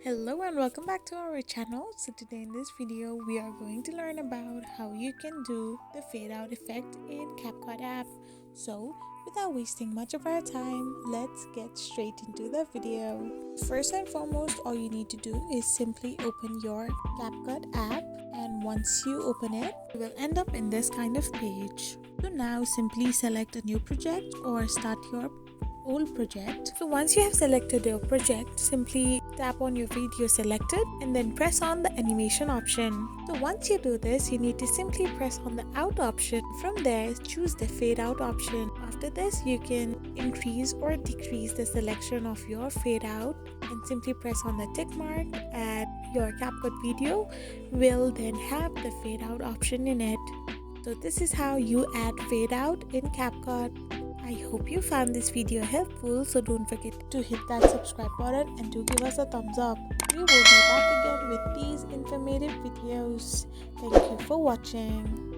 Hello and welcome back to our channel. So today in this video we are going to learn about how you can do the fade out effect in CapCut app. So without wasting much of our time, let's get straight into the video. First and foremost, all you need to do is simply open your CapCut app, and once you open it, you will end up in this kind of page. So now simply select a new project or start your old project. So once you have selected your project, simply tap on your video selected and then press on the animation option. So once you do this, you need to simply press on the out option. From there, choose the fade out option. After this, you can increase or decrease the selection of your fade out and simply press on the tick mark, and your CapCut video will then have the fade out option in it. So this is how you add fade out in CapCut. I hope you found this video helpful, so don't forget to hit that subscribe button and do give us a thumbs up. We will be back again with these informative videos. Thank you for watching.